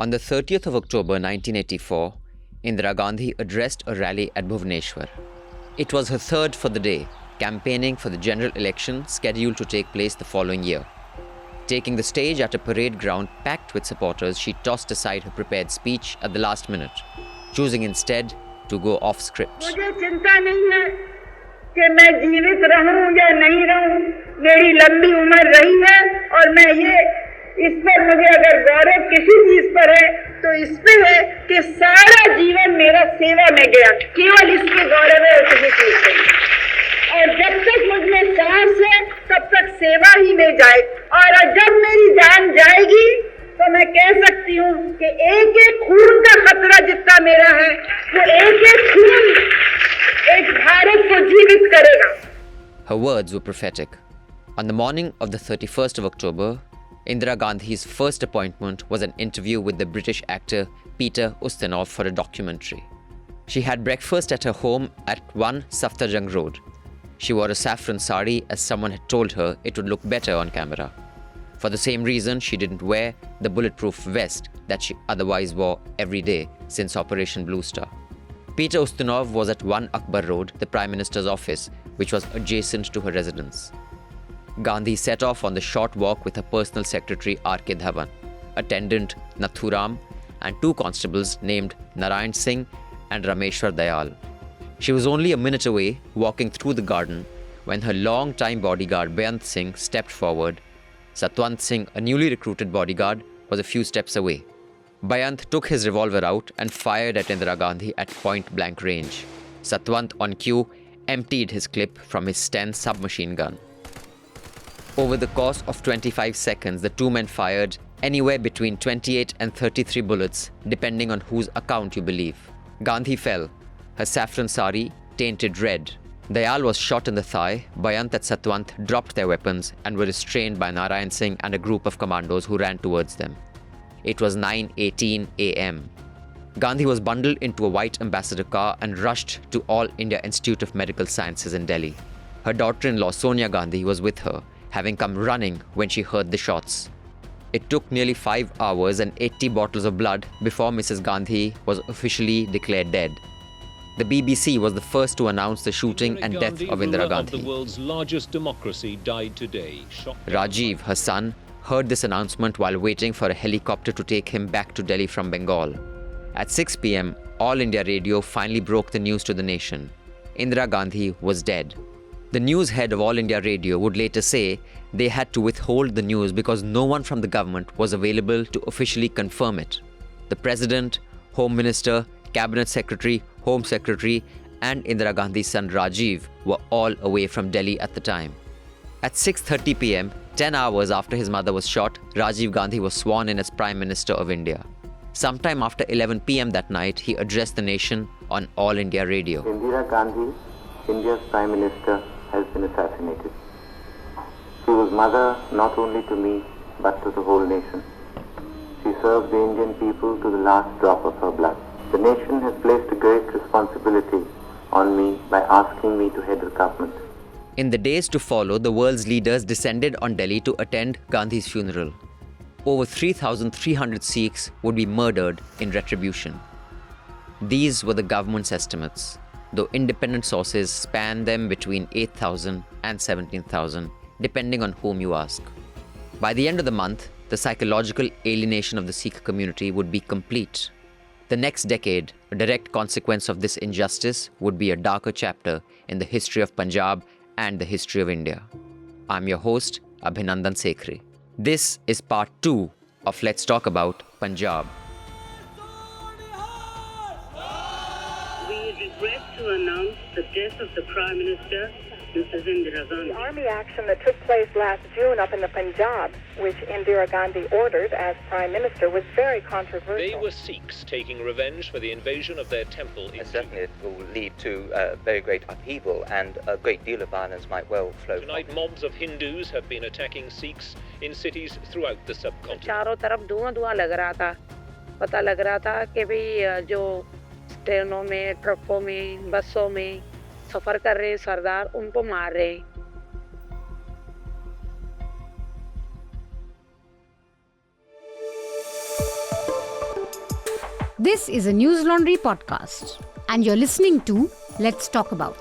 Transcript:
On the 30th of October 1984, Indira Gandhi addressed a rally at Bhubaneswar. It was her third for the day, campaigning for the general election scheduled to take place the following year. Taking the stage at a parade ground packed with supporters, she tossed aside her prepared speech at the last minute, choosing instead to go off script. मुझे चिंता नहीं है कि मैं जीवित रहूं या नहीं रहूं, मेरी लंबी उम्र रही है और मैं इस पर मुझे अगर गौरव किसी चीज पर है तो इस पे है कि सारा जीवन मेरा सेवा में गया, केवल इसके गौरव है और किसी चीज पे नहीं। और जब तक मुझ में सांस है तब तक सेवा ही में जाए, और जब मेरी जान जाएगी तो मैं कह सकती हूँ कि एक एक खून का खतरा जितना मेरा है वो एक एक खून एक भारत को जीवित करेगा. Her words were prophetic. On the morning of the 31st of October, Indira Gandhi's first appointment was an interview with the British actor Peter Ustinov for a documentary. She had breakfast at her home at 1 Safdarjung Road. She wore a saffron sari as someone had told her it would look better on camera. For the same reason, she didn't wear the bulletproof vest that she otherwise wore every day since Operation Blue Star. Peter Ustinov was at 1 Akbar Road, the Prime Minister's office, which was adjacent to her residence. Gandhi set off on the short walk with her personal secretary R.K. Dhawan, attendant Nathuram, and 2 constables named Narayan Singh and Rameshwar Dayal. She was only a minute away, walking through the garden, when her long-time bodyguard Beant Singh stepped forward. Satwant Singh, a newly recruited bodyguard, was a few steps away. Beant took his revolver out and fired at Indira Gandhi at point-blank range. Satwant, on cue, emptied his clip from his Sten submachine gun. Over the course of 25 seconds, the 2 men fired anywhere between 28 and 33 bullets, depending on whose account you believe. Gandhi fell, her saffron sari tainted red. Dayal was shot in the thigh. Beant and Satwant dropped their weapons and were restrained by Narayan Singh and a group of commandos who ran towards them. It was 9:18 a.m. Gandhi was bundled into a white ambassador car and rushed to All India Institute of Medical Sciences in Delhi. Her daughter-in-law Sonia Gandhi was with her, having come running when she heard the shots. It took nearly 5 hours and 80 bottles of blood before Mrs. Gandhi was officially declared dead. The BBC was the first to announce the shooting and death of Indira Gandhi. The world's largest democracy died today. Rajiv, her son, heard this announcement while waiting for a helicopter to take him back to Delhi from Bengal. At 6 p.m., All India Radio finally broke the news to the nation. Indira Gandhi was dead. The news head of All India Radio would later say they had to withhold the news because no one from the government was available to officially confirm it. The President, Home Minister, Cabinet Secretary, Home Secretary, and Indira Gandhi's son Rajiv were all away from Delhi at the time. At 6:30 p.m., 10 hours after his mother was shot, Rajiv Gandhi was sworn in as Prime Minister of India. Sometime after 11 p.m. that night, he addressed the nation on All India Radio. Indira Gandhi, India's Prime Minister, has been assassinated. She was mother not only to me, but to the whole nation. She served the Indian people to the last drop of her blood. The nation has placed a great responsibility on me by asking me to head the government. In the days to follow, the world's leaders descended on Delhi to attend Gandhi's funeral. Over 3,300 Sikhs would be murdered in retribution. These were the government's estimates, though independent sources span them between 8,000 and 17,000, depending on whom you ask. By the end of the month, the psychological alienation of the Sikh community would be complete. The next decade, a direct consequence of this injustice, would be a darker chapter in the history of Punjab and the history of India. I'm your host, Abhinandan Sekhre. This is part 2 of Let's Talk About Punjab. We regret to announce the death of the Prime Minister, Mrs. Indira Gandhi. The army action that took place last June up in the Punjab, which Indira Gandhi ordered as Prime Minister, was very controversial. They were Sikhs taking revenge for the invasion of their temple. Certainly it will lead to very great upheaval, and a great deal of violence might well flow. Tonight, mobs of Hindus have been attacking Sikhs in cities throughout the subcontinent. चारों तरफ धुआं लग रहा था. पता लग रहा था कि भाई जो ट्रेनों में, ट्रकों में, बसों में सफर कर रहे सरदार उनको मार रहे. This is a News Laundry podcast, and you're listening to Let's Talk About.